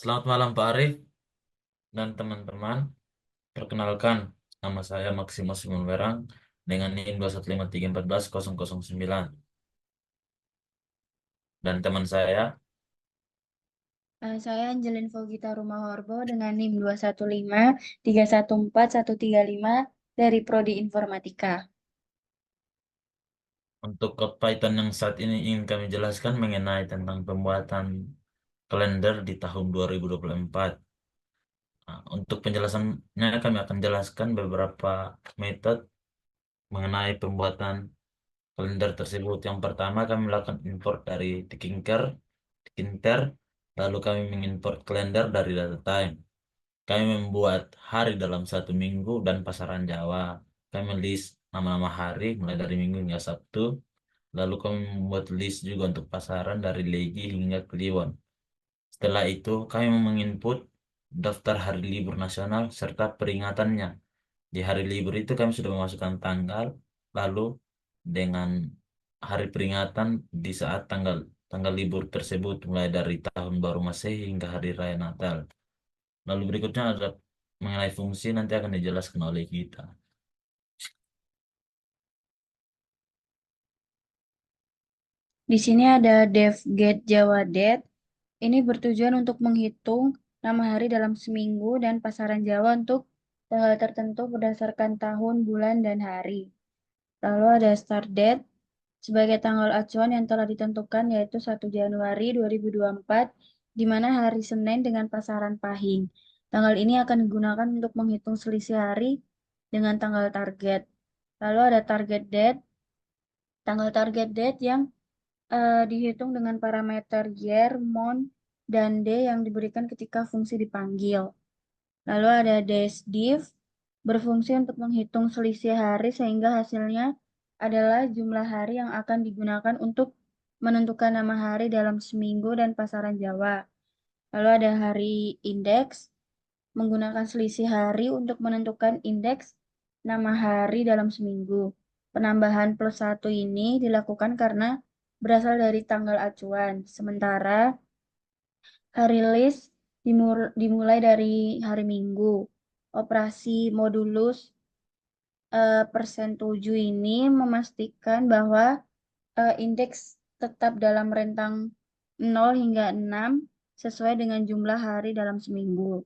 Selamat malam Pak Arif dan teman-teman. Perkenalkan, nama saya Maximus Simonwerang dengan NIM 21534110009 dan teman saya Saya Angelin Fogita Rumahorbo dengan NIM 215314135 dari Prodi Informatika. untuk code Python yang saat ini ingin kami jelaskan mengenai tentang pembuatan kalender di tahun 2024. Nah, untuk penjelasannya kami akan jelaskan beberapa metode mengenai pembuatan kalender tersebut. Yang pertama kami melakukan import dari Tinker, lalu kami mengimport kalender dari data time. Kami membuat hari dalam satu minggu dan pasaran Jawa. Kami list nama-nama hari mulai dari Minggu hingga Sabtu. Lalu kami membuat list juga untuk pasaran dari Legi hingga Kliwon. Setelah itu kami menginput daftar hari libur nasional serta peringatannya. Di hari libur itu kami sudah memasukkan tanggal, lalu dengan hari peringatan di saat tanggal tanggal libur tersebut mulai dari Tahun Baru Masehi hingga Hari Raya Natal. Lalu berikutnya ada mengenai fungsi nanti akan dijelaskan oleh kita. Di sini ada def get Jawa Det. Ini bertujuan untuk menghitung nama hari dalam seminggu dan pasaran Jawa untuk tanggal tertentu berdasarkan tahun, bulan, dan hari. Lalu ada start date sebagai tanggal acuan yang telah ditentukan yaitu 1 Januari 2024 di mana hari Senin dengan pasaran pahing. Tanggal ini akan digunakan untuk menghitung selisih hari dengan tanggal target. Lalu ada target date, tanggal target date yang dihitung dengan parameter year, month, dan day yang diberikan ketika fungsi dipanggil. Lalu ada daysdiv, berfungsi untuk menghitung selisih hari sehingga hasilnya adalah jumlah hari yang akan digunakan untuk menentukan nama hari dalam seminggu dan pasaran Jawa. Lalu ada hari indeks, menggunakan selisih hari untuk menentukan indeks nama hari dalam seminggu. Penambahan plus satu ini dilakukan karena berasal dari tanggal acuan, sementara hari list dimulai dari hari Minggu. Operasi modulus persen 7 ini memastikan bahwa indeks tetap dalam rentang 0 hingga 6 sesuai dengan jumlah hari dalam seminggu.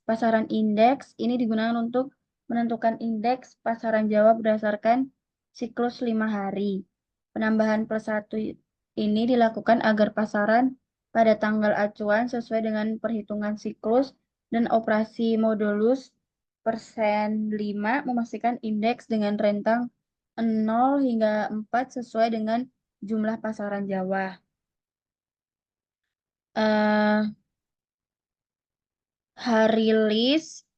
Pasaran indeks ini digunakan untuk menentukan indeks pasaran Jawa berdasarkan siklus 5 hari. Penambahan plus 1 ini dilakukan agar pasaran pada tanggal acuan sesuai dengan perhitungan siklus dan operasi modulus persen 5 memastikan indeks dengan rentang 0 hingga 4 sesuai dengan jumlah pasaran Jawa. Eh, Hari list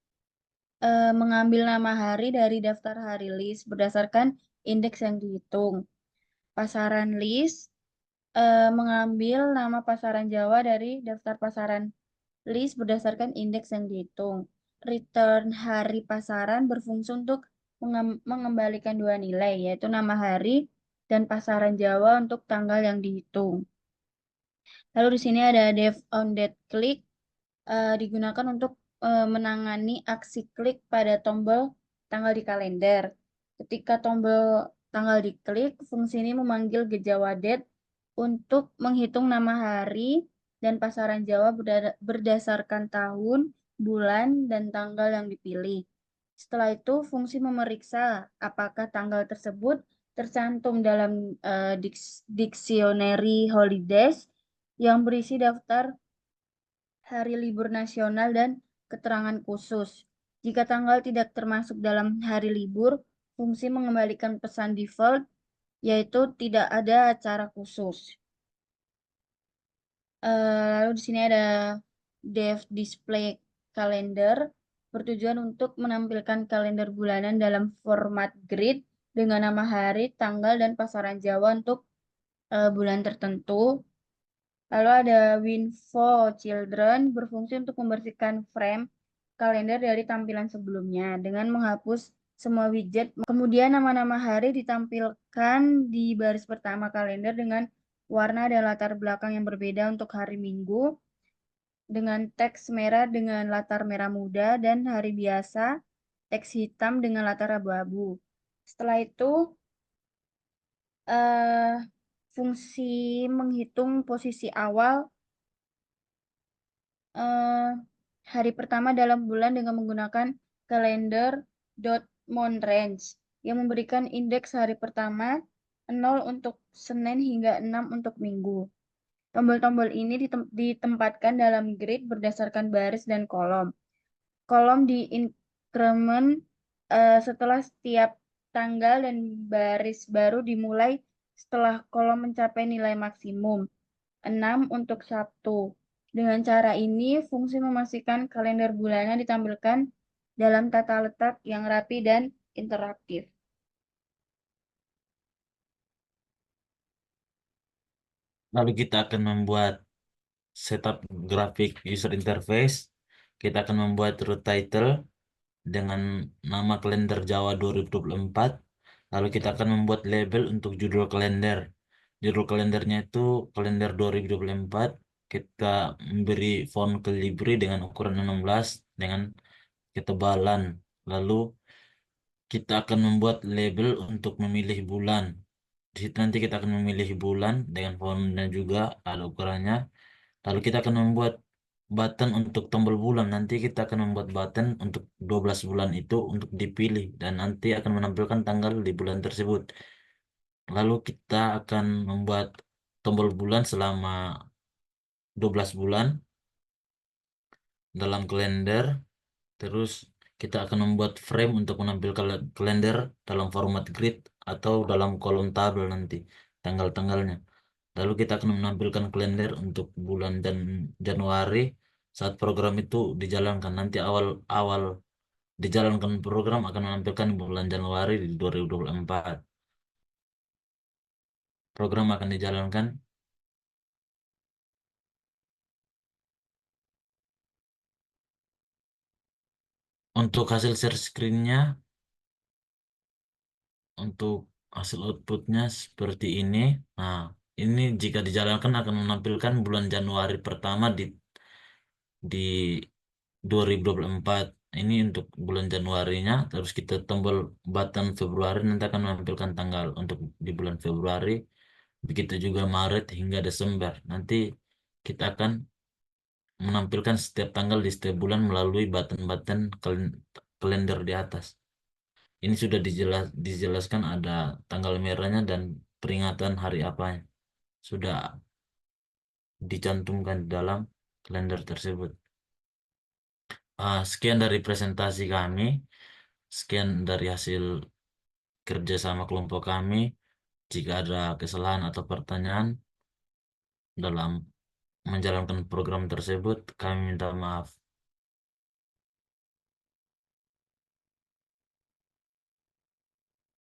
mengambil nama hari dari daftar hari list berdasarkan indeks yang dihitung. Pasaran list mengambil nama pasaran Jawa dari daftar pasaran list berdasarkan indeks yang dihitung. Return hari pasaran berfungsi untuk mengembalikan dua nilai, yaitu nama hari dan pasaran Jawa untuk tanggal yang dihitung. Lalu di sini ada def on that click digunakan untuk menangani aksi klik pada tombol tanggal di kalender. Ketika tombol tanggal diklik, fungsi ini memanggil Gejawadet untuk menghitung nama hari dan pasaran Jawa berdasarkan tahun, bulan, dan tanggal yang dipilih. Setelah itu, fungsi memeriksa apakah tanggal tersebut tercantum dalam dictionary holidays yang berisi daftar hari libur nasional dan keterangan khusus. Jika tanggal tidak termasuk dalam hari libur, fungsi mengembalikan pesan default, yaitu tidak ada acara khusus. Lalu di sini ada dev display calendar, bertujuan untuk menampilkan kalender bulanan dalam format grid dengan nama hari, tanggal, dan pasaran Jawa untuk bulan tertentu. Lalu ada Winfo Children berfungsi untuk membersihkan frame kalender dari tampilan sebelumnya dengan menghapus semua widget. Kemudian nama-nama hari ditampilkan di baris pertama kalender dengan warna dan latar belakang yang berbeda untuk hari Minggu. dengan teks merah dengan latar merah muda dan hari biasa teks hitam dengan latar abu-abu. Setelah itu eh, fungsi menghitung posisi awal eh, hari pertama dalam bulan dengan menggunakan kalender dot monrange yang memberikan indeks hari pertama 0 untuk Senin hingga 6 untuk Minggu. Tombol-tombol ini ditempatkan dalam grid berdasarkan baris dan kolom. Kolom di increment setelah setiap tanggal dan baris baru dimulai setelah kolom mencapai nilai maksimum 6 untuk Sabtu. Dengan cara ini, fungsi memastikan kalender bulanan ditampilkan dalam tata letak yang rapi dan interaktif. Lalu kita akan membuat setup grafik user interface. Kita akan membuat root title dengan nama kalender Jawa 2024. Lalu kita akan membuat label untuk judul kalender. Judul kalendernya itu kalender 2024. Kita memberi font Calibri dengan ukuran 16 dengan ketebalan. Lalu kita akan membuat label untuk memilih bulan. Di situ nanti kita akan memilih bulan dengan fontnya juga ada ukurannya. Lalu kita akan membuat button untuk tombol bulan. Nanti kita akan membuat button untuk 12 bulan itu untuk dipilih dan nanti akan menampilkan tanggal di bulan tersebut. Lalu kita akan membuat tombol bulan selama 12 bulan dalam kalender. Terus kita akan membuat frame untuk menampilkan kalender dalam format grid atau dalam kolom tabel nanti tanggal-tanggalnya. Lalu kita akan menampilkan kalender untuk bulan dan Januari saat program itu dijalankan. Nanti awal-awal dijalankan program akan menampilkan bulan Januari di 2024. Program akan dijalankan untuk hasil share screen-nya, untuk hasil outputnya seperti ini. Nah, ini jika dijalankan akan menampilkan bulan Januari pertama di 2024. Ini untuk bulan Januarinya, terus kita tombol button Februari nanti akan menampilkan tanggal untuk di bulan Februari. Begitu juga Maret hingga Desember. Nanti kita akan menampilkan setiap tanggal di setiap bulan melalui button-button kalender di atas. Ini sudah dijelaskan ada tanggal merahnya dan peringatan hari apanya. Sudah dicantumkan di dalam kalender tersebut. Sekian dari presentasi kami. Sekian dari hasil kerja sama kelompok kami. Jika ada kesalahan atau pertanyaan dalam menjalankan program tersebut, kami minta maaf.